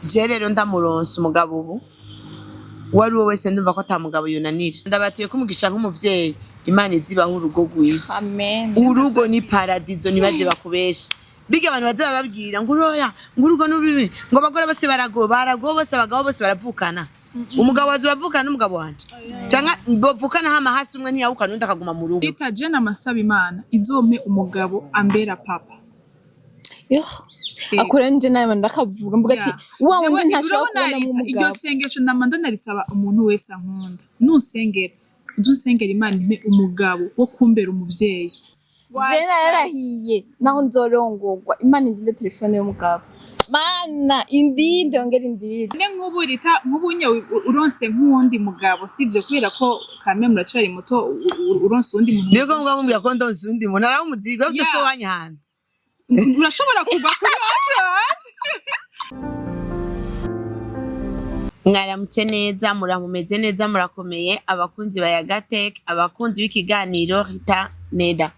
je rero ndamuronsa umugabo ubu wari wowe wese ndumva ko atamugabo yunanira ndabatuye kumugisha nk'umuvyeyi Imana izibaho urugo rwiza amen urugo ni paradizo nibaze bakubesha biga abantu baza bababwira ngo uroya ngo urugo n'urubi ngo abagore bose barago bose abagabo bose baravukana umugabo waje bavukana n'umugabo wanje cyangwa bavukana hama hasi umwe ntiyawukana undi akaguma mu rugo Leta je namasaba Imana izompe umugabo ambera papa akora nje nawe ndakavuga mvuga ati wa wundi ntashobora kubona mu mugabo iryo sengesho ndamanda narisaba umuntu wese ankunda nusengera uzusengera Imana impe umugabo wo kumbera umuvyeyi Jena yarahiye naho nzorongorwa Imana indinde telefone y'umugabo mana indinde ongera indinde ne nk'ubunye uronse nk'uwundi mugabo sivyo kubera ko kame muracari muto uronse uwundi muntu niyo ko mugabo mumbya ko ndonse undi muntu aramuziga rose so wanyahana urashobora kuva kuri Android mwaramutse neza muramumeze neza murakomeye abakunzi ba Yagatech abakunzi b'ikiganiro Rita Neda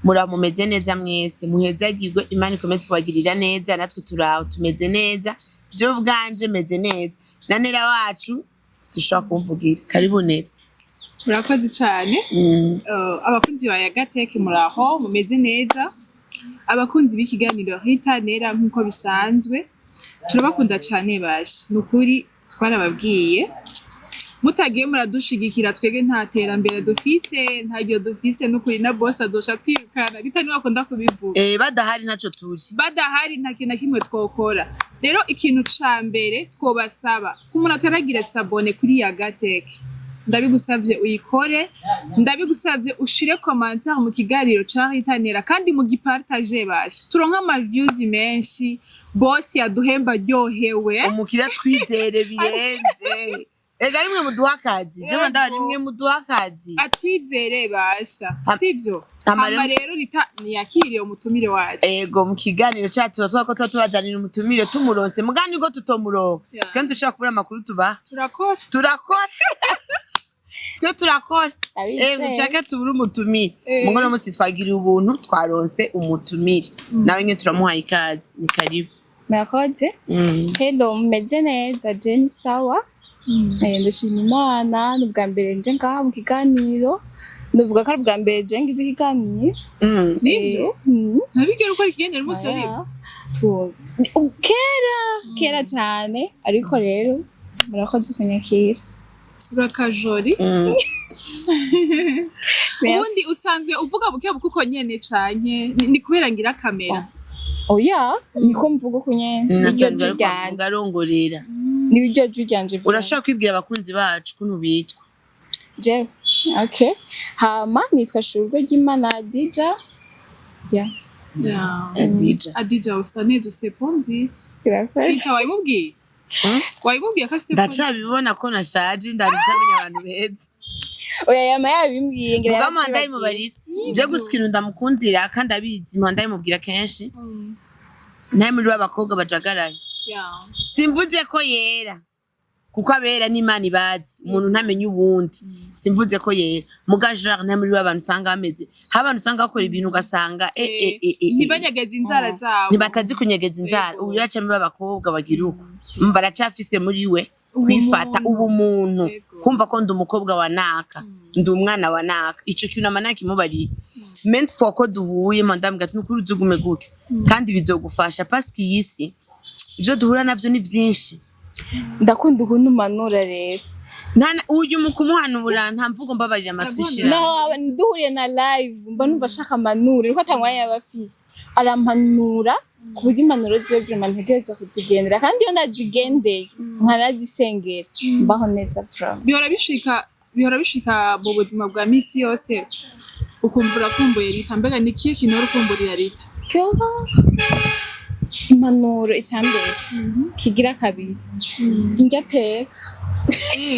muramumeze neza mwese muhezagirwe Imana ikomeze kubagirira neza natwe turaho tumeze neza je ubwanje meze neza na Nera wacu sishobora kumvugira karibu Nera murakoze cyane abakunzi ba Yagatech muraho mumeze neza abakunzi b'ikiganiro Rita Nera nkuko bisanzwe turabakunda cyane baje nukuri twarababwiye mutagiye muradushigikira twege nta terambere dufise ntaryo dufise nukuri na boss azosha twirukana bitani wakunda kubivuga badahari ntaco turi badahari nta kintu na kimwe twokora rero ikintu ca mbere twobasaba kumuntu ataragira sabone kuri Yagatech ndabigusavye uyikore ndabigusavye ushire commentaire mu kiganiro ca Rita Nera kandi mu gipartage bashe turonka ama views menshi boss yaduhemba ryohewe umukira twizere birenze ega rimwe muduhakazi je manda rimwe muduhakazi atwizere basha sivyo ama rero Rita niyakiriye umutumire wacu ego mu kiganiro cyacu twako tubazanira umutumire tumuronse mugani ngo tutomuronka twe dushaka kubura makuru tuba turakora twe turakora mushaka tubura umutumire mugono musi twagiriye ubuntu twaronse umutumire nawe nke turamuhaye ikazi ni karibu murakoze hello mumeze neza Jenny sawa ndashima Imana n'ubwa mbere nje ngaha mu kiganiro ndavuga ko ari ubwa mbere je ngize ikiganiro nivyo ntabigera uko ikiganiro musi ari kera cyane ariko rero murakoze kunyakira urakajori ubundi usanzwe uvuga buke bukuko nyene canke ni kubera ngira kamera oya niko mvuga ko nyene niryo ryanje arongorera niryo ryanje urashaka kwibwira abakunzi bacu kuno bitwa je okay hama nitwa Shurwe ry'Imana Adija Adija usa neza useponzite kirafasha wayimubwiye ko se ndacabibona ko nashaje ndabicamenya abantu beza oya yama yabimbwiye ngira mugama ndayimubarira je gusikira ndamukundira kandi abizi ndayimubwira kenshi naye muri abakobwa bajagaraye simvuze ko yera kuko abera n'Imana ibazi umuntu ntamenye ubundi simvuze ko yera mugajar naye muri abantu usanga bameze abantu usanga bakora ibintu ugasanga nibanyegeza inzara zabo nibatazi kunyegeza inzara ubu yaca muri abakobwa bagira uko umva aracafise muri we kwifata ubumuntu kumva ko ndi umukobwa wa naka ndi umwana wa naka ico kintu amanaka imubariye ment for ko duhuye mandambwa ati nukuri uzugume gutyo kandi bizogufasha paski yisi ibyo duhura navyo ni byinshi ndakunda ukuntu manura rero uyu mukumuhanura nta mvugo mbabarira amatwishira no nduhuriye na live mba numva shaka manura riko atangwanya yabafise arampanura kuburyo impanuro ziwe vraiment ntegerezwa kuzigendera kandi iyo ndazigendeye nkanazisengera mbaho neza from bihora bishika mu buzima bwa misi yose ukumva urakumbuye Rita mbega ni kiye kintu urukumburira Rita impanuro icyambere kigira kabiri indya teka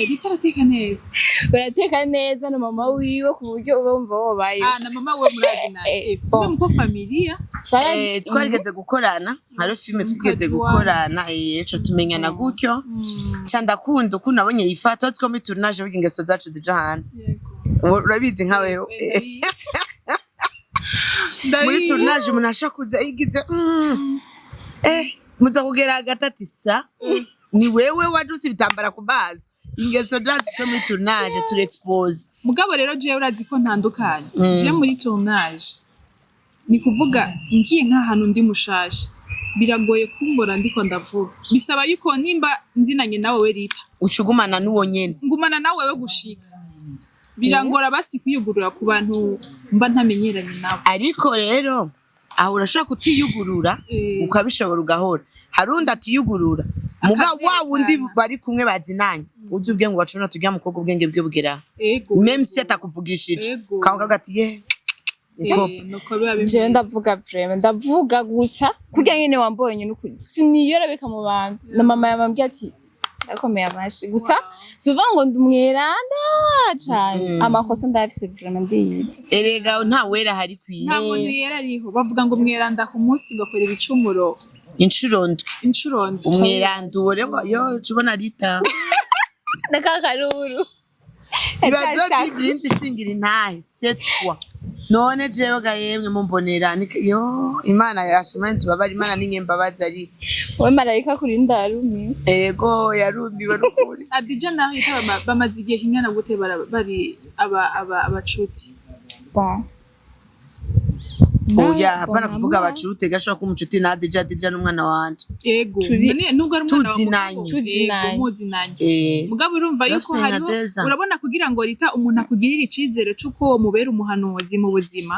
Rita arateka neza barateka neza na mama wiwe ku buryo uba wumva wobaye na mama we murazi naye muko familia twarigeze gukorana hari filme twigeze gukorana ejo tumenyana gutyo ndakunda uko nabonye yifata two muri tournage bw'ingeso zacu zija hanze urabizi nkawe muri tournage umuntu ashakuza yigize muza kugera hagati ati sa ni wewe waduse ibitambara ku maso ingeso zacu zo muri tournage turexpose mugabo rero jewe urazi ko ntandukanye je muri tournage ni kuvuga ngiye nk'ahantu ndi mushasha biragoye kumbora ndiko ndavuga bisaba yuko nimba nzinanye nawe we Rita ucugumana n'uwo nyene ngumana nawe we gushika birangora basi kwiyugurura ku bantu mba ntamenyeranye nabo ariko rero aho urashaka kutiyugurura ukabishobora ugahora harundi atiyugurura muga wa wundi bari kumwe bazinanye uzi ubwenge wacuna tujya mu koko ubwenge bwe bugera même si atakuvugishije kavuga ati ye je ndavuga vraiment ndavuga gusa kurya nyene wambonye n'ukuri siniyorabeka mu bantu na mama yamambye ati akomeye amashi gusa souvent ngo ndumweranda cyane amakosa ndafise vraiment ndiyizi erega nta wera hari kwiye nta muntu yera ariho bavuga ngo mweranda ku munsi ngakora ibicumuro inshuro ndwi umweranda uwo rero yo tubona Rita nakakaruru ibazo byinshi shingira intahe cette fois none jewe ga yemwe mumbonera yo imana yashimanye tubabara imana n'inyembabazi ari we marayika kuri ndarumi ego yarumbiwe n'ukuri Adija na Rita bamaze igihe kingana gute bari abacuti bon oya hapana kuvuga abacuti gashaka ko umucuti na Adija n'umwana wanje ego nubwo ari umwana wawe tuzinanye mugabo urumva yuko hariho urabona kugira ngo Rita umuntu akugirira icizere cyuko mubera umuhanuzi mu buzima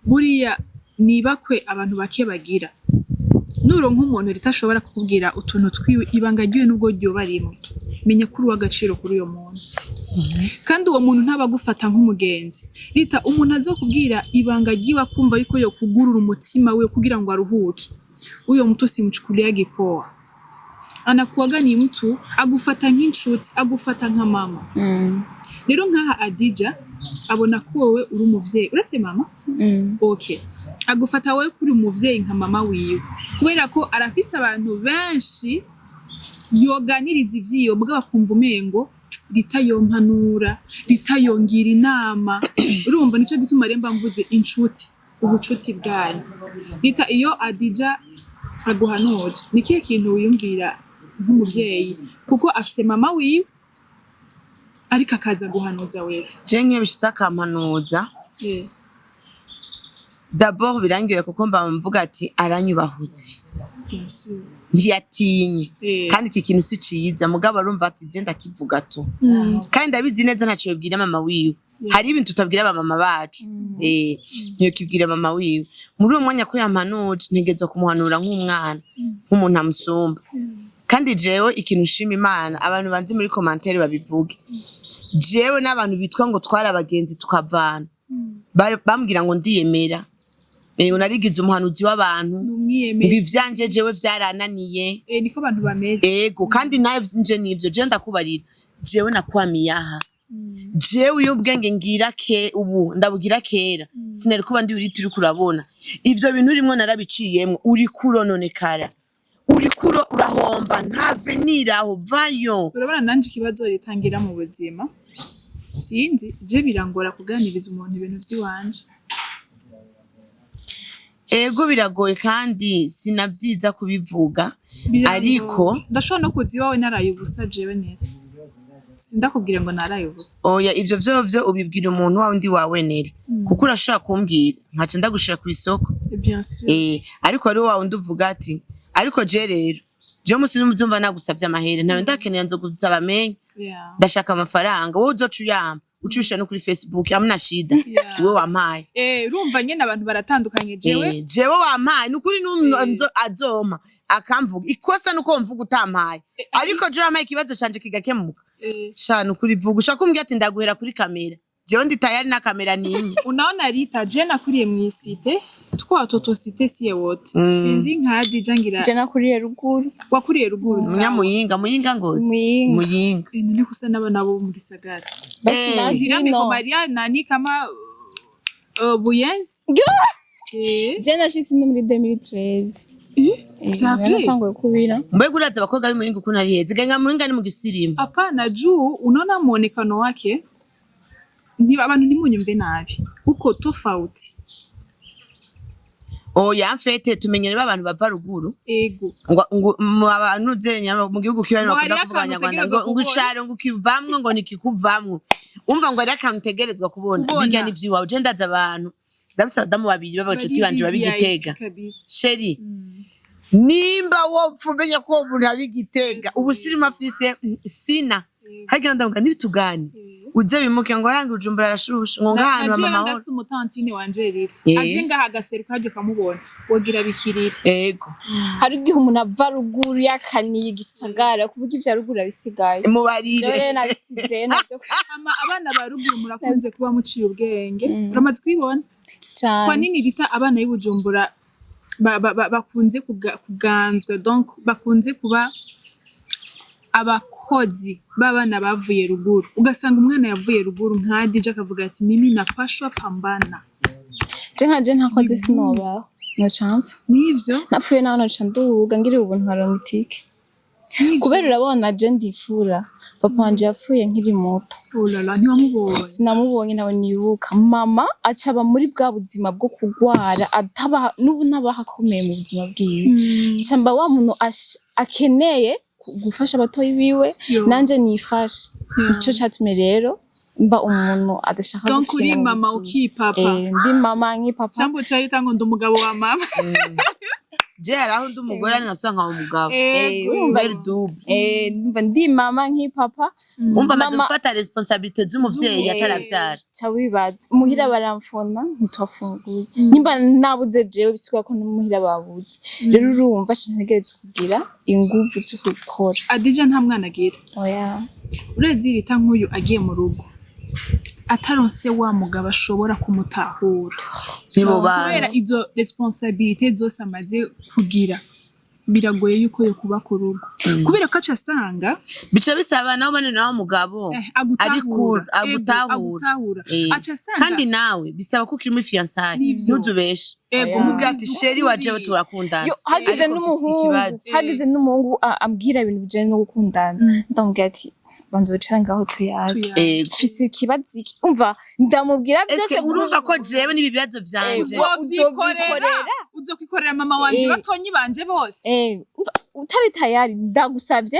buriya nibakwe abantu bake bagira nuronka umuntu Rita ashobora kukubwira utuntu twiwe ibanga ryiwe nubwo ryo barimo menya kuri w'agaciro kuri uyo muntu kandi uwo muntu ntabagufata nk'umugenzi Rita umuntu azokubwira ibanga ryiwe akumva yuko yo kugurura umutima we kugira ngo aruhuke uyo mtu simchukulia gipoa anakuwaga ni mtu agufata nk'inshuti agufata nka mama rero nkaha Adija abona ko wowe uri umuvyeyi urase mama okay agufata wowe kuri umuvyeyi nka mama wiwe kubera ko arafise abantu benshi yoganiriza ivyiyo mugabo akumva umengo Rita yompanura Rita yongira inama urumva nico gituma remba mvuze inshuti ubucuti bwanyu Rita iyo Adija aguhanuje nikiye kintu wiyumvira nk'umuvyeyi kuko afise mama wiwe ariko akaza guhanuza wewe je nk'ibishitsa akampanuza d'abord birangiye kuko mvuga ati aranyubahutse ntiyatinye kandi iki kintu si ciza mugabo arumva ati je ndakivuga to kandi ndabizi neza ntaco yobwira mama wiwe hari ibintu tutabwira abamama bacu niyo kibwira mama wiwe muri uwo mwanya ko yampanuje ntegerezwa kumuhanura nk'umwana nk'umuntu amusumba kandi jewe ikintu nshima Imana abantu banzi muri commentaire babivuge jewe n'abantu bitwa ngo twara abagenzi tukavana bambwira ngo ndiyemera unarigize umuhanuzi w'abantu ngo ivyanje jewe vyarananiye niko abantu bameze ego kandi nawe nje nivyo je ndakubarira jewe nakwamiyaha jewe iyo ubwenge ngira ubu ndabugira kera sinari kuba ndi uri turi kurabona ivyo bintu urimo narabiciyemwe uri kurononekara uri kuro urahomba nta venira aho vayo urabona nanje ikibazo ritangira mu buzima sinzi je birangora kuganiriza umuntu ibintu vy'iwanje ego biragoye kandi sinavyiza kubivuga ariko ndashobora no kuzi wawe naraye ubusa jewe nera sindakubwira ngo naraye ubusa oya ivyo vyovyo ubibwira umuntu wawe ndi wawe nera kuko urashaka kumbwira nkaca ndagushira ku isoko bien sûr ariko ari wawe nduvuga ati ariko je rero je musi numva nagusavye amahere nawe ndakenera nzo gusaba menye ndashaka amafaranga wowe uzoca uyama ucisha no kuri Facebook amna shida wewe wampaye urumva nyene abantu baratandukanye jewe wampaye nukuri n'umwe azoma akamvuga ikosa nuko mvuga utampaye ariko je wampaye ikibazo canje kigakemuka sha nukuri vuga ushaka umbwira ati ndaguhera kuri kamera jewe ndi tayari na kamera nini unaona Rita je nakuriye mw'isite twa watoto site siye wote sinzi nka Adija ngira je nakuriye ruguru wakuriye ruguru muyinga ngozi muyinga nini kusa n'abana bo mu gisagara basi nandira ko Maria nani kama Buyenzi je nashitse no muri 2013 Zavle natanguye kubira mbega uraza abakobwa b'i Muyinga ukuntu ari heza ganga Muyinga ni mu gisirimu hapana juu unaona muonekano wake ni abantu ntimunyumve nabi uko tofauti oya mfete tumenyere abantu bava ruguru ego ngo mu abantu zenya mu gihugu kibanyi Ngo bakunda hariyo kuvuga akantu abanyarwanda utegerezwa ngo icaro ngo ukivamwo ngo nikikuvamwo umva ngo ari akantu utegerezwa kubona Kubona. biga n'ivyiwawe je ndaza abantu ndafise abadamu babiri b'abacuti banje babigitega kabisa sheri nimba wopfa umenya ko uwo muntu abigitega ubusirimu afise sina hagira ndavuga ntibitugane uze bimuke ngo yange ujumbura arashusha ngo ngahantu nagiye mama ndasa umutantine wanje rito Eh. aje ngaha agaseruka haryo kamubona wogira bikirire ego hari igihe umuntu ava ruguru yakaniye igisagara ku buryo ivya ruguru abisigaye mubarire jore nabisize navyo abana ba ruguru murakunze kuba muciye ubwenge uramaze kubibona kwa cane nini rita abana y'Ibujumbura bakunze kuganzwa donc bakunze kuba abakozi b'abana bavuye ruguru ugasanga umwana yavuye ruguru nka DJ akavuga ati mimi napashwa pambana je ntakoze sinobaho nocamfa nivyo napfuye naho noca nduhuga ngiriye ubuntu nkaronka itike kubera urabona je ndifura papa wanje yapfuye nkiri muto olala ntiwamubonye sinamubonye nawe nibuka mama acaba muri bwa buzima bwo kugwara ataba n'ubu nabaha akomeye mu buzima bwiwe camba wa muntu akeneye gufasha abatoyi biwe Yo. nanje nifashe ico catumye rero mba umuntu adashaka donc uri gufina mu mama buzima. ukipapa Ndi mama nk'ipapa jambo cyahita ngo ndi umugabo wa mama je haraho ndi umugore nkasanga nka umugabo Ego. very double ndumva ndi mama nk'ipapa umva amaze Mama- gufata responsabilité z'umuvyeyi ataravyara ca wibaza muhira baramfona ntitwafunguye nimba nabuze jewe bisuka ko n'umuhira babuze rero urumva ntegerezwa kugira inguvu zo gukora Adija nta mwana agira oya urezi rita nk'uyu agiye mu rugo ataronse wa mugabo ashobora kumutahura nibo kubera bantu izo responsabilité zose amaze kugira biragoye yuko yo kuba ku rugo kubera ko aca asanga bica bisaba nawe bane nawe mugabo ari cool agutahura aca asanga kandi nawe bisaba ko ukiri muri fiançailles Nivyo. ntuzubeshe Ego. umubwira ati sheri wajewe turakundana Yo, hagize Ariko mfise n'umuhungu ikibazo. hagize n'umuhungu ambwira ibintu bijanye no gukundana ndamubwira ati banza wicare ngaho tuyage Ego. mfise ikibazo iki umva ndamubwira byose Eske urumva ko jewe n'ibi bibazo vyanje uzokwikorera mama wanje batonyi banje bose umva, utari tayari ndagusavye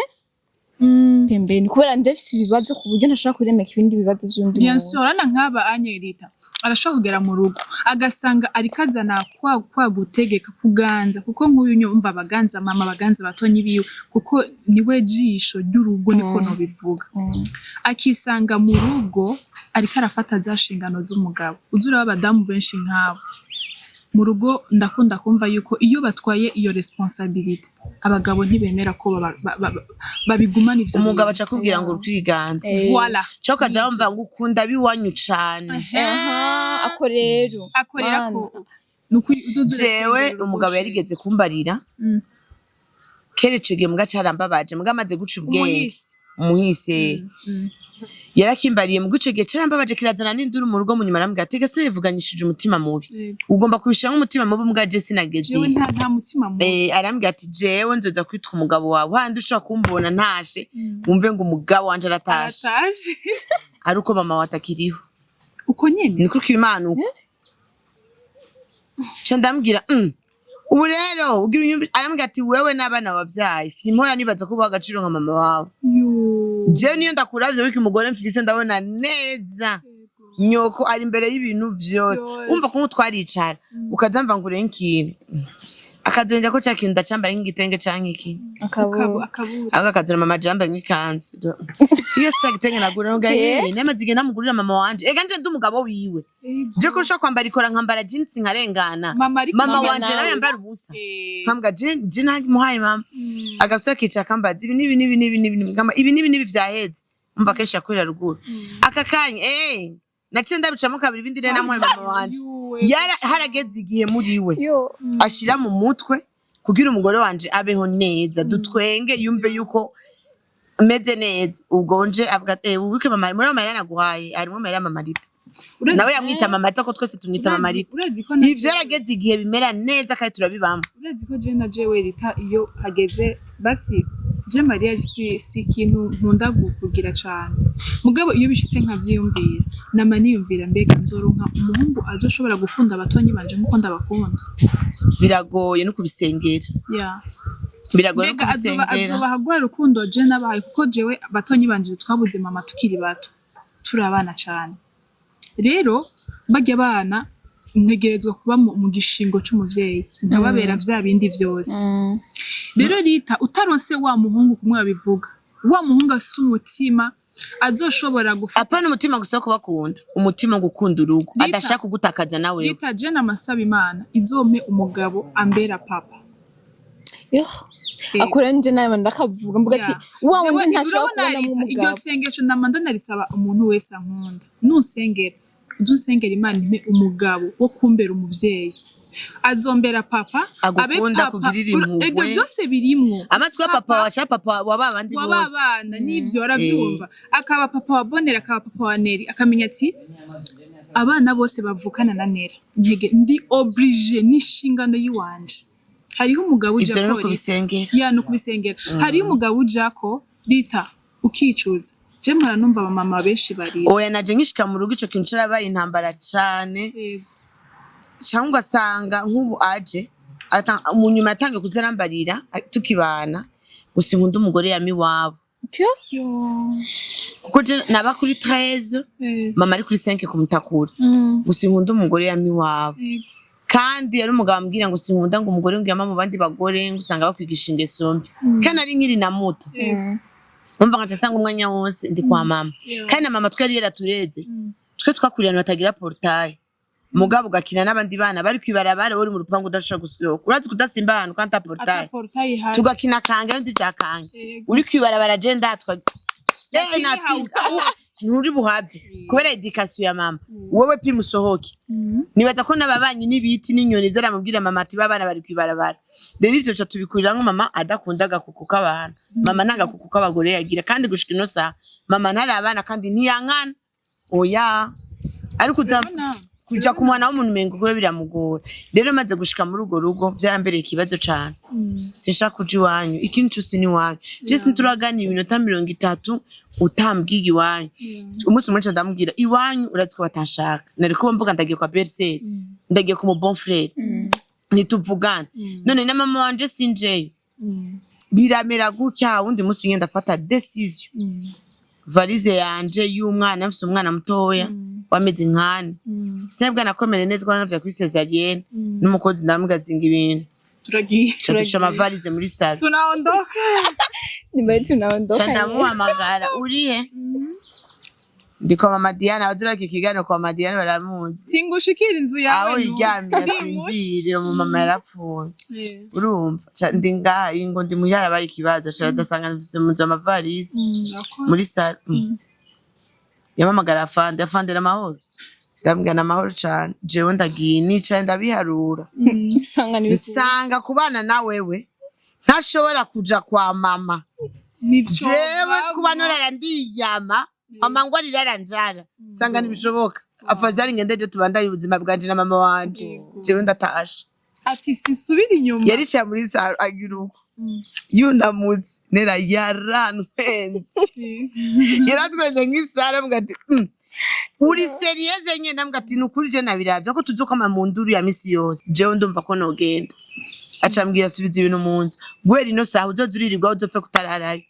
pembeni kubera nje mfise ibibazo ku buryo ntashobora kuremeka ibindi bibazo vy'undi bien muntu sûr ana nk'aba anyerita arashobora kugera mu rugo agasanga ariko azana kwa gutegeka kuganza kuko nk'uyu nyumva abaganza mama abaganza batonyi biwe kuko niwe jisho ry'urugo niko no bivuga akisanga mu rugo ariko arafata za nshingano z'umugabo uzura abadamu benshi nk'abo mu rugo ndakunda kumva yuko iyo batwaye iyo responsabilité abagabo ntibemera ko babigumana ivyo umugabo aca akubwira ngo urukwiganza voilà cyo kaza wumva ngo ukunda biwanyu cane ako rero akorera Mana. ko nuko uzuzura jewe umugabo yarigeze kumbarira kere ico gihe muga carambabaje muga amaze guca ubwenge umuhise yarakimbariye mu gice gihe carambabaje kirazana n'induru mu rugo munyuma arambwira ati gase bivuganyishije umutima mubi ugomba kubishiramo umutima mubi muga je sinageze jewe nta mutima mubi arambwira ati jewe nzoza kwitwa umugabo wawe handi ushobora kumbona ntashe wumve ngo umugabo wanje aratashe aratashe ari uko mama watakiriho uko nyene niko kwimana uko ce ndambwira ubu rero ugira unyumva arambwira ati wewe n'abana wavyaye simpora nibaza ko ubaha agaciro nka mama wawe jewe niyo ndakuravye wiki umugore mfise ndabona neza nyoko ari imbere y'ibintu vyose umva ko twaricara ukazamva ngo urenke ikintu akazongera ko ca kintu ndacambara nk'igitenge canke iki akabura akazana mama jambe nk'ikanzu iyo sa gitenge nagura ngo nemaze igihe namugurira mama wanje ega nje ndi umugabo wiwe je ko nshaka kwambara ikora nkambara jeans nkarengana mama wanje nawe yambara ubusa nkambwa je namuhaye mama agasohoka kicara kambaza ibi nibi vyaheze umva kenshi yakorera ruguru aka kanya naciye ndabicamo kabiri ibindi rero namuhaye mama wanje harageze igihe muri we ashira mu mutwe kugira umugore wanje abeho neza dutwenge yumve yuko meze neza ubwo nje avuga ubike mama muri mama yanaguhaye arimo mama Marita nawe yamwita mama ariko twese tumwita mama Rita ivyo yarageze igihe bimera neza kandi turabibamo urazi ko je na jewe Rita iyo hageze basi je Maria si ikintu nkunda kugira cane mugabo iyo bishitse nkavyiyumvira nama niyumvira mbega nzoronka umuhungu azoshobora gukunda abatonyi banje nkuko ndabakunda biragoye no kubisengera biragoye no kubisengera azoba hagwa rukundo je nabahaye kuko jewe abatonyi banje twabuze mama tukiri bato turabana cane rero bajya abana ntegerezwa kuba mu gishingo c'umuvyeyi nkababera vya bindi vyose rero Rita utaronse wa muhungu kumwe babivuga wa muhungu afise umutima azoshobora gufata apana umutima gusa kubakunda umutima gukunda urugo adashaka kugutakaza nawe Rita je namasaba Imana izompe umugabo ambera papa akora nje nawe ndakavuga mvuga ati wa wundi ntashobora kubona mu mugabo iryo sengesho ndamanda narisaba umuntu wese ankunda nusengera udusengera Imana impe umugabo wo kumbera umuvyeyi azombera papa agukunda kugirira impuhwe ego byose birimwo amatwi ya papa wacha papa wababandi bose wababana nivyo aravyumva akaba papa wa Bonera akaba papa wa Neri akamenya ati abana bose bavukana na Nera ndi oblige n'inshingano yiwanje hariho umugabo uja ko no kubisengera hariho umugabo uja ko Rita ukicuza je mpora numva mama benshi bari oya naje ngishika mu rugo ico kintu carabaye intambara cane cyangwa sanga nk'ubu aje mu nyuma yatangiye kuzarambarira tukibana gusa inkunda umugore yami wabo kuko je naba kuri 13 mama ari kuri 5 kumutakura gusa inkunda umugore yami wabo kandi yari umugabo ambwira ngo sinkunda ngo umugore ngiyama mu bandi bagore ngusanga bakwigisha ingeso mbi kandi ari nkiri na muto umva nkaca sanga umwanya wose ndi kwa mama kandi na mama twari yaratureze twe twakuriyana batagira portail mugabo gakina n'abandi bana bari kwibarabara bari mu rupangu udashaka gusohoka urazi kudasimba ahantu kanta portail tugakina kange ndi byakange uri kwibarabara je ndatwa natsinda nturi buhabye kubera education ya mama wowe pi musohoke nibaza ko nababanyi n'ibiti n'inyoni zaramubwira mama ati babana bari kwibarabara rero ivyo cyo tubikurira ngo mama adakundaga kukuka abantu mama nanga kukuka abagore yagira kandi gushika ino sa mama ntarabana kandi ntiyankana oya ariko kuja kumwana w'umuntu mengo kure biramugora rero maze gushika muri ugo rugo byarambereye ikibazo cyane sinshaka kuja iwanyu ikintu cyose ni wanyu je turaganira iminota 30 utambwiye iwanyu umunsi umwe ndamubwira iwanyu uratse ko batashaka nari ko mvuga ndagiye kwa berser ndagiye ku mu bon frère nituvugana none na mama wanje sinje biramera gutya wundi munsi ngenda fata decision valise yanje y'umwana mfite umwana mutoya wameze nkane sebwa nakomere neza ko navya kuri cesarienne n'umukozi ndamugazinga ibintu turagiye amavalize muri salo tunaondoka tunaondoka ndamuhamagara urihe ndiko mama Diana badurake ikiganiro kwa mama Diana baramuzi singushikira inzu yawe aho iryamye asinzire mu mama yarapfuye urumva ndi ngaha ingo ndi muhara baye ikibazo caradasanga mu amavalize muri salo yamamagara afande n'amahoro ndambwira n'amahoro cyane jewe ndagiye nica ndabiharura nsanga kubana na wewe ntashobora kuja kwa mama jewe kuba norara ndiyama mama ngo ariranjara sanga nibishoboka afazari ngendeje tubandaye ubuzima bwanje na mama wanje jewe ndatasha ati sisubira inyuma yari cya muri saro agiruko yunamutse nera yarantwenze yaratwenze nk'isara mbwa ati uri serieze nye ndambwa ati nukuri je nabiravye ko tuzokama mu nduru ya misi yose jewe ndumva ko nogenda acambwira subiza ibintu mu nzu gwera ino saha uzozuririrwa uzopfe kutararayo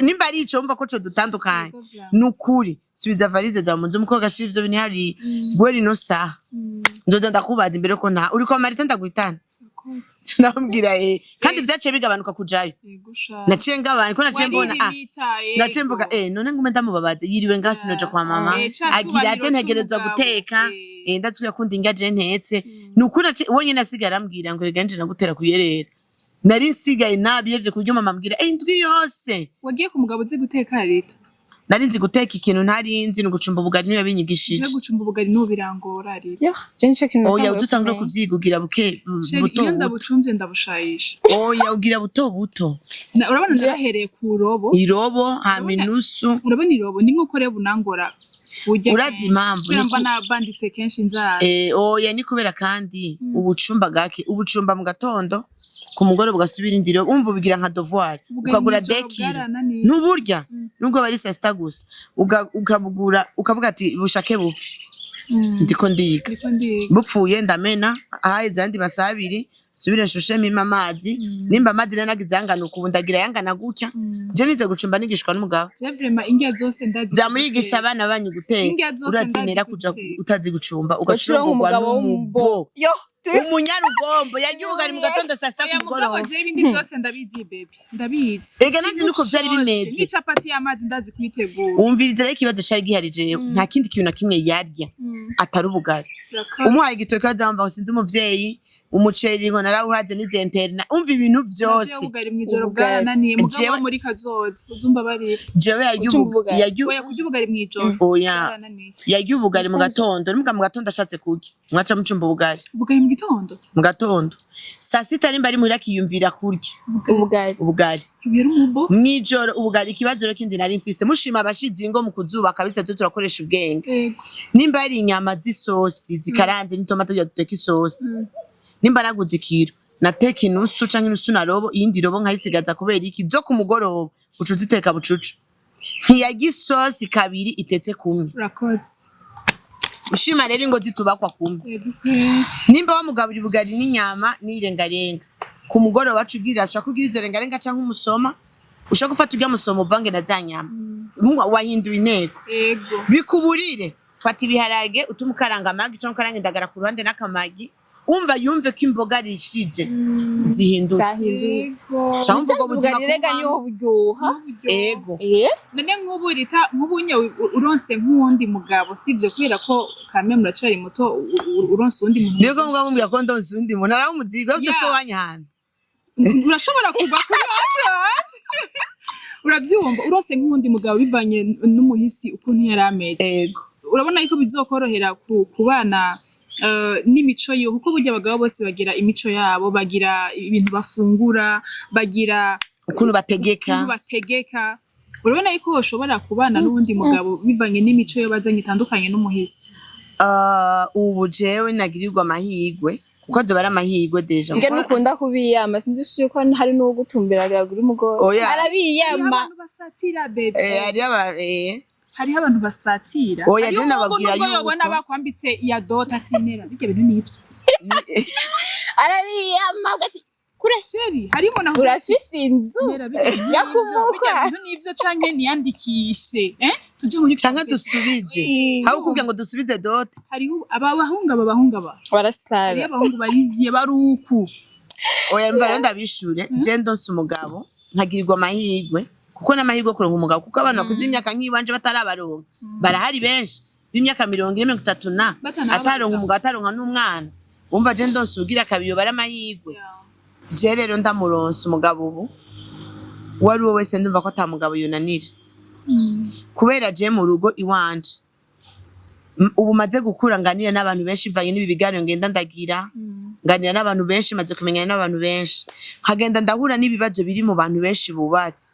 nimba ari ico umva ko co dutandukanye nukuri subiza valise za mu nzu muko gashira ivyo bini hari gwera ino saha nzoza ndakubaza imbere ko nta uri kwa Marita ndaguhitana nambwira kandi vyaciye bigabanuka kujayo naciye ngabana ko naciye mbona naciye mvuga none ngume ndamubabaze yiriwe ngasi noje kwa mama agira ate ntegerezwa guteka ndazuye kundi ingaje ntetse nukuri wonye nasigara ambwira ngo reganje nagutera kuyerera nari nsigaye nabiyevye kuryo mama ambwira indwi yose wagiye ku mugabo uzi guteka Rita nari nzi guteka ikintu ntari nzi no gucumba ubugari niyo binyigishije je gucumba ubugari no birangora Rita je kintu oya ututangura kuvyigugira buke buto iyo ndabucumvye ndabushayisha oya ugira buto buto urabona narahereye ku robo irobo ha minusu urabona irobo ndi nko reba unangora urazi impamvu niko nabanditse kenshi inzara oya ni kubera kandi ubucumba gake ubucumba mu gatondo ku mugoroba ugasubira indiro umva ubigira nka devoir ukagura dekiro n'uburya nubwo bari saa sita gusa ukabugura ukavuga ati bushake bupfi ndiko ndiga bupfuye ndamena ahaheze andi masaha abiri subire nshushe mima amazi nimba amazi nagize yangana uku ndagira yangana gutya je nize gucumba nigishwa n'umugabo je vraiment ingia zose ndazi zamurigisha abana banyu guteka uratinera kuja utazi gucumba ugacurungwa n'umubo yo umunyarugombo yagiye mu gatondo saa sita ku mugoroba je ibindi byose ndabizi baby ndabizi ega nanje nuko vyari bimeze n'icapati y'amazi ndazi kuyitegura umviriza rero ikibazo cari giharije nta kindi kintu na kimwe yarya atari ubugari umuhaye igitoki azamba ngo sindi umuvyeyi umuceri ngo narawuhaze n'izenterna umva ibintu vyose ubugari mwijoro bwarananiye mugabo muri kazoza uzumva bari jewe oya kurya ubugari mwijoro oya yarya ubugari mu gatondo n'umuga mu gatondo ashatse kurya mwaca mucumba ubugari mu gatondo saa sita nimba ari muhira akiyumvira kurya ubugari mwijoro ubugari ikibazo rero kindi nari mfise mushima abashizi ngo mu kuzuba kabisa turakoresha ubwenge nimba ari inyama z'isosi zikaranze n'itomato bya duteka isosi nimba naguze ikiro nateka inusu canke inusu na robo iyindi robo nkayisigaza kubera iki zo ku mugoroba ucu ziteka bucucu ntiyaga isosi kabiri itetse kumwe urakoze ushima rero ngo zitubakwa kumwe nimba wamugabura ubugari n'inyama n'irengarenga ku mugoroba wacu ubwira ashaka kugira izo rengarenga canke umusoma ushaka gufata urya musoma uvange na za nyama wahindura inteko bikuburire fata ibiharage utuma ukaranga amagi canke ukaranga indagara ku ruhande n'akamagi umva yumve ko imboga rishije zihindutse cyangwa ubwo buzima rega niho buryoha ego none nk'ubunye uronse nk'uwundi mugabo sivyo kubera ko kame muracari muto uronse uwundi muntu niyo mugabo mumbya ko ndonse uwundi muntu araho umuzigo wose so wanyahana urashobora kugwa kuri urabyumva uronse nk'uwundi mugabo bivanye n'umuhisi ukuntu yari ameze ego urabona yuko bizokorohera ku bana n'imico yo kuko burya abagabo bose bagira imico yabo bagira ibintu bafungura bagira ukuntu bategeka urabona yuko ushobora kubana n'undi mugabo bivanye n'imico yo bazanye itandukanye n'umuhisi ubu jewe nagirirwa amahigwe kuko zo bari amahigwe deja nge nukunda kubiyama sindishuye ko hari n'uwo gutumbiragira kuri mugoro arabiyama abantu basatira bebe hariho abantu basatira oya je nababwira yuko yobona bakwambitse iya dota atinera bijye bintu nivyo arabiyama gati kure sheri harimo naho urafise inzu yakumuka bintu nivyo canke niyandikishe tuje muri canke dusubize hawo kubwira ngo dusubize dota hariho abahunga barasara hariho abahungu bariziye baruku oya mva ndabishure je ndonse umugabo nkagirirwa amahigwe kuko n'amahirwe kuronka umugabo kuko abantu bakuze imyaka nk'ibanje batarabaronka barahari benshi b'imyaka 20-30 na ataronka umugabo ataronka n'umwana umva je ndonse ugira kabiyo bara amahirwe je rero ndamuronse umugabo ubu wari wowe wese ndumva ko atamugabo yunanira kubera je mu rugo iwanje ubu maze gukura nganira n'abantu benshi ivanye n'ibi biganiro ngenda ndagira nganira n'abantu benshi maze kumenyana n'abantu benshi hagenda ndahura n'ibibazo biri mu bantu benshi bubatse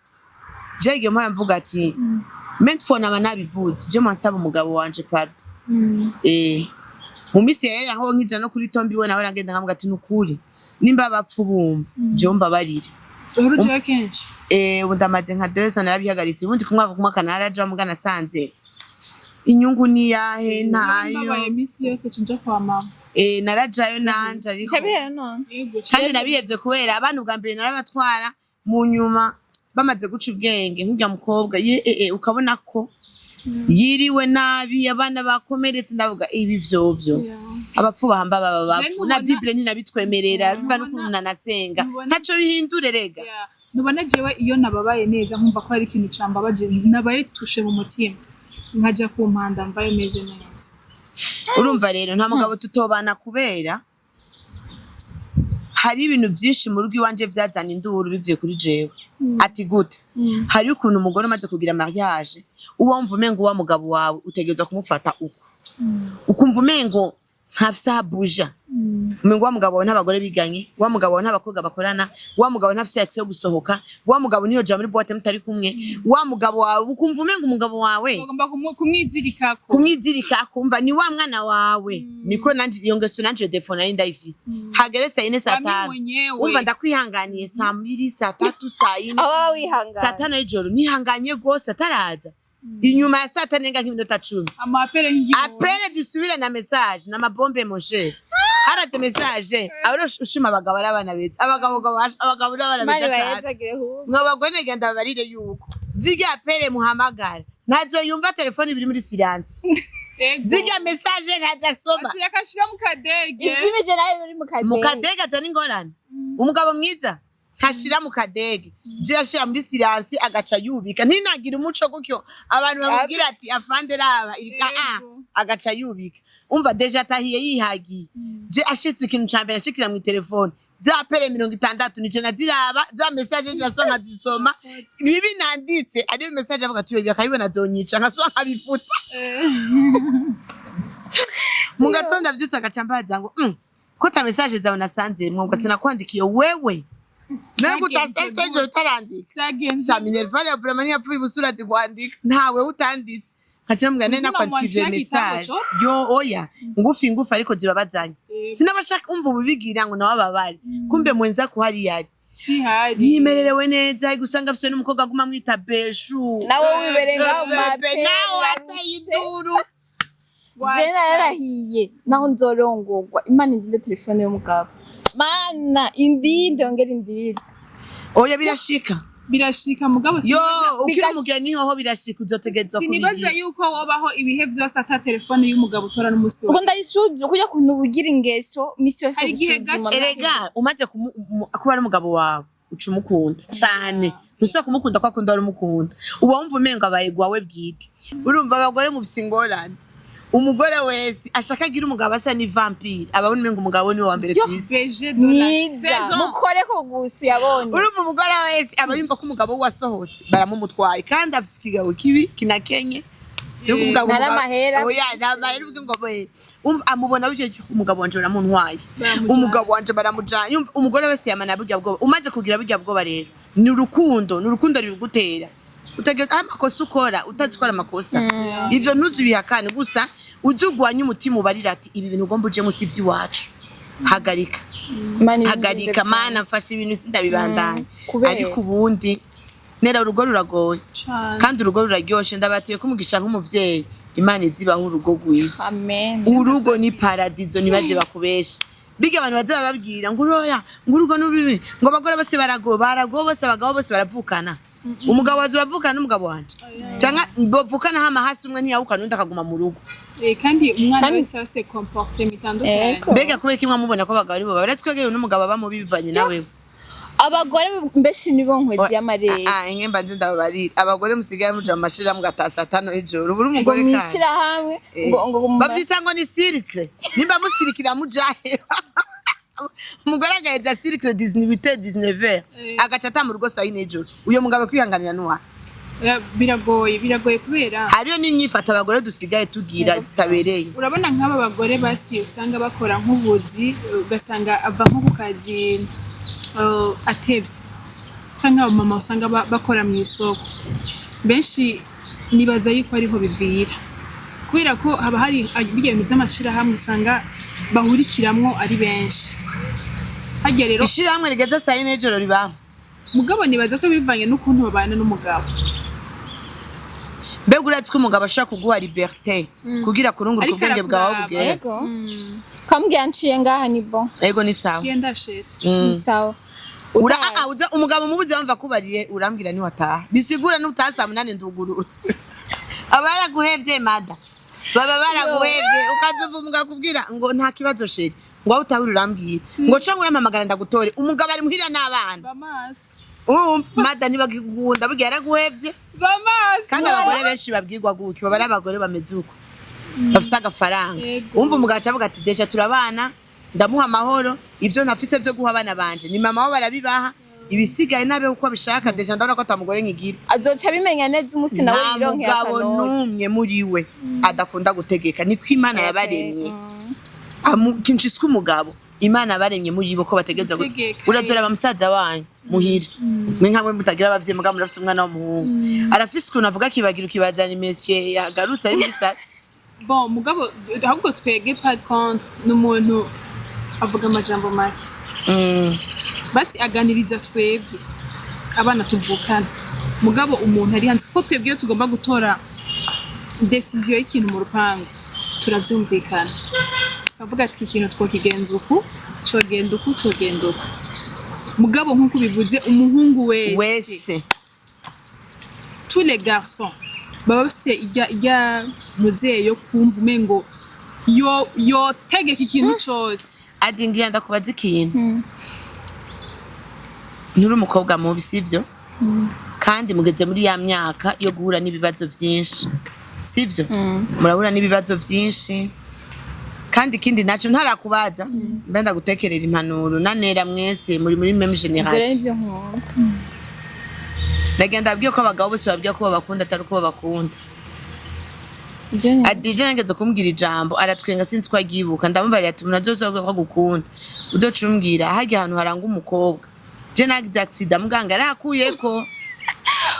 jege mpora mvuga ati mentfone aba nabivuze je mwansaba umugabo wanje pardon mu misi yera aho nkija no kuri tombi we nawe aragenda nkamuga ati nukuri nimba bapfu bumva je mbabarire uruje kenshi ubu ndamaze nka 2 narabihagaritse ubundi kumwaka naraje mugana sanze inyungu ni yahe ntayo mbabaye misi yose cinja kwa mama narajayo nanje ariko cyabera no kandi nabihevye kubera abantu bwa mbere narabatwara mu nyuma bamaze guca ubwenge nk'urya mukobwa ukabona ko yiriwe nabi abana bakomeretse ndavuga ibi vyovyo abapfu bahamba baba bapfu na Bible ntinabitwemerera biva no kunanasenga ntaco bihindure rega nubona jewe iyo nababaye neza nkumva ko hari ikintu cambabaje nabaye tushe mu mutima nkaja ku mpanda mvaye meze neza urumva rero nta mugabo tutobana kubera hari ibintu vyinshi mu rugo iwanje vyazana induru bivuye kuri jewe ati gute hari ukuntu umugore umaze kugira mariage uwumva umengo wa mugabo wawe utegerezwa kumufata uko ukumva umengo ntafisa buja Umengo wa mugabo wawe n'abagore biganye, wa mugabo wawe n'abakobwa bakorana, wa mugabo ntafise access yo gusohoka, wa mugabo niyo ja muri boîte mutari kumwe, wa mugabo wawe ukumva umengo umugabo wawe ugomba kumwizirikako kumwizirika kumva ni wa mwana wawe niko nanje iyo ngeso nanje defo nari ndayifise hagere saa 4 saa 5 umva ndakwihanganiye saa 2 saa 3 saa 4 aba wihangana saa 5 y'ijoro nihanganye gose ataraza inyuma ya saa 5 nenga nk'iminota 10 amapere nk'igihe apere disubire na message na mabombe monshe haraze message abaro ushima abagabo arabana beza abagabo arabana beza cyane mwabagone genda babarire yuko ziga apere muhamagara nazo yumva telefone biri muri silence ziga message ntazasoma yakashika mu kadege izimije nayo biri mu kadege atani ngorane umugabo mwiza ntashira mu kadege je ashira muri silence agaca yubika ntinagira umuco gukyo abantu bamubwira ati afande raba agaca yubika umva deja tahiye yihagiye je ashitse ikintu cambere ashikira mu telefone za pere 60 nije naziraba za message nje nasonka zisoma bibi nanditse ari message avuga tuyo yakayibona zonyica nkasonka bifuta mu gatondo avyutse agacambaza ngo ko ta message zawe nasanze mwumva sinakwandikiye wewe Nego utasese ejo utarandika Minerval ya vraiment yapfuye gusura zikwandika ntawe utanditse Kacha mugane nakwandikije message yo oya ngufi ariko zibabazanye sinabashaka umva ubibigira ngo nawe babari kumbe mwenza ko hari yari si hari yimererewe neza gusanga afite n'umukobwa aguma mwita beshu nawe wiberenga mape nawe atayiduru Jena yarahiye naho nzorongorwa Imana indinde telefone y'umugabo Mana indinde ongera indinde oya birashika mugabo yo ukiri umugeni hoho birashika uzotegezwa kubiri sinibaza yuko wabaho ibihe byose ata telefone y'umugabo utora n'umusi ubwo ndayisuzu kujya kuntu ubugira ingeso misi yose erega umaze kuba ari umugabo wawe uca umukunda cyane ntusa kumukunda kwa kundi ari umukunda uba wumva umenga abaye gwawe bwite urumva abagore mu bisingorane umugore wese ashaka gira umugabo asa ni vampire ababona umenga umugabo ni wa mbere kwisi niza mukore ko gusu yabonye urumva umugore wese aba yumva ko umugabo wasohotse baramumutwaye kandi afite ikigabo kibi kinakenye siko umugabo naramahera oya namahera ubwo ngo boye amubona bije umugabo wanje baramuntwaye umugabo wanje baramujanye umugore wese yamana burya bwo umaze kugira burya bwo barera ni urukundo ribigutera utageka amakosa ukora utazikora amakosa ivyo ntuzubihakane gusa uzugwanya umutima ubarira ati ibi bintu ugomba uje musi vy'iwacu hagarika mana mfasha ibintu sindabibandanya ariko ubundi nera urugo ruragoye kandi urugo ruraryoshe ndabatuye kumugisha nk'umuvyeyi Imana izibaho urugo rwiza amen urugo ni paradizo nibaze bakubesha biga abantu baza bababwira ngo uroya ngo urugo n'urubi ngo abagore bose barago bose abagabo bose baravukana umugabo waje bavukana n'umugabo wanje cyangwa bavukana hama hasi umwe ntiyawukana undi akaguma mu rugo kandi umwana wese wase comportement itandukanye mbega kubera kimwe mubona ko abagabo ari bo baratwegeye n'umugabo bamubi bivanye nawe abagore mbeshi nibo nkwezi y'amarere ingemba ndababarira abagore musigaye muja amashira mugatasa 5 ijoro buri umugore kandi mwishira hamwe ngo bavyita ngo ni circle nimba musirikira mujahe umugore agaheza circle 19 agaca ata mu rugo saa 4 ijoro uyo mugabo kwihanganira nuwa biragoye kubera hariyo n'imyifata abagore dusigaye tugira zitabereye urabona nk'aba bagore basi usanga bakora nk'ubuzi ugasanga ava nko ku kazi atevye cyangwa abamama usanga bakora mu isoko benshi nibaza yuko ariho bivira kubera ko haba hari ibintu by'amashirahamwe usanga bahurikiramwo ari benshi hajya rero ishirahamwe rigeze saa 4 ijoro ribaho mugabo nibaza ko bivanye n'ukuntu babana n'umugabo mbega uratse ko umugabo ashaka kuguha liberté kugira kurungura ubwenge bwawe bugere kambwiye nciye ngaha ni bon ego ni sawa genda chef ni sawa uza umugabo mubuze bamva kubariye urambwira ni wataha bisigura n'utasa 8 nduguru abaraguhevye mada baba baraguhevye ukazuva umugabo kubwira ngo nta kibazo sheri ngo utahuri urambwira ngo canke uramamagara ndagutore umugabo ari muhira n'abana bamaso mada nibagikunda bugiye araguhevye bamaso kandi abagore benshi babwirwa gutyo baba ari abagore bameze uko bafise agafaranga umva umugabo acavuga ati desha turabana ndamuha amahoro ivyo ntafise byo guha abana banje ni mama wabo barabibaha ibisigaye nabe uko bishaka desha ndabona ko atamugore nkigira azoca bimenya neza umusi nawe ironkera kanoti numwe muri we adakunda gutegeka niko Imana yabaremye kinchiswe umugabo Imana baremye muri bo ko bategeza urazora bamusaza wanyu muhira mwe nkamwe mutagira abavye muga murafise umwana w'umuhungu arafise ukuntu avuga kibagira ukibazana monsieur yagarutse ari muri sale bon mugabo ahubwo twege par contre n'umuntu avuga amajambo make basi aganiriza twebwe abana tuvukana mugabo umuntu ari hanze kuko twebwe iyo tugomba gutora decision y'ikintu mu rupangu turavyumvikana avuga ati ikintu twokigenza uku cogenda uku cogenda uku mugabo nkuko bivuze umuhungu wese tous les garçons baba bafise ijya muzeyo yo kumva umengo yo tegeka ikintu cose adingira ndakubaza ikintu nturi umukobwa mubi sivyo kandi mugeze muri ya myaka yo guhura n'ibibazo vyinshi sivyo murabura n'ibibazo vyinshi kandi kindi naco ntarakubaza mbenda gutekerera impanuro nanera mwese muri même génération ndagenda abwiye ko abagabo bose babwiye ko babakunda atari ko babakunda adije nageze kumbwira ijambo aratwenga sinzi ko agibuka ndamubariye ati munazozobwe ko gukunda udocumbwira hajya ahantu haranga umukobwa je nagize accident muganga arakuyeko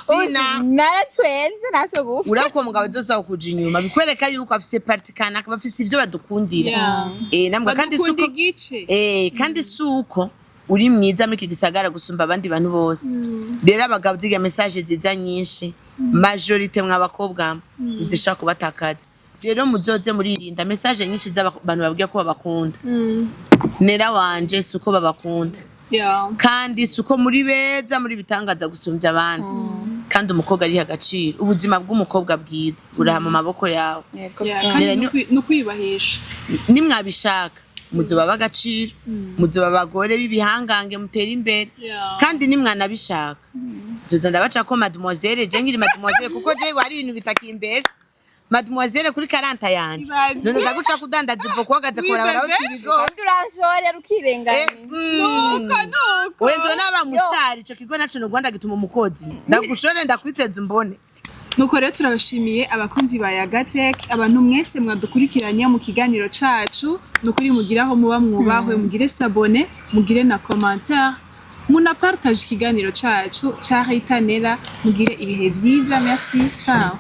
sina naratwenze naso gufa urako mugabo doza kuja inyuma bikwereka yuko afise parti kanaka bafise ivyo badukundira namwe kandi suko kandi suko uri mwiza muri kigisagara gusumba abandi bantu bose rero abagabo ziga message ziza nyinshi majorité mw'abakobwa zishaka kubatakaza rero muzoze muririnda message nyinshi z'abantu babwiye ko babakunda nera wanje suko babakunda kandi suko muri beza muri bitangaza gusumbya abandi kandi umukobwa ari hagaciro ubuzima bw'umukobwa bwiza buraha mu maboko yawe no kwibahisha nimwabishaka muzoba bagaciro muzoba bagore bibihangange mutera imbere kandi nimwanabishaka zoza ndabaca ko mademoiselle je ngiri mademoiselle kuko je wari ibintu bitakimbesha mademoiselle kuri 40 yanje none ndaguca kudandaza ivo kwagaze kora barawutirigo turanshore rukirenganye nuko wenzo naba mustari ico kigo naco no Rwanda gituma umukozi ndagushore ndakwiteza mbone nuko rero turabashimiye abakunzi ba Yagatech abantu mwese mwadukurikiranye mu kiganiro cacu nukuri mugiraho muba mwubahwe mugire s'abonner mugire na commentaire muna partage ikiganiro cacu ca Rita Nera mugire ibihe vyiza merci ciao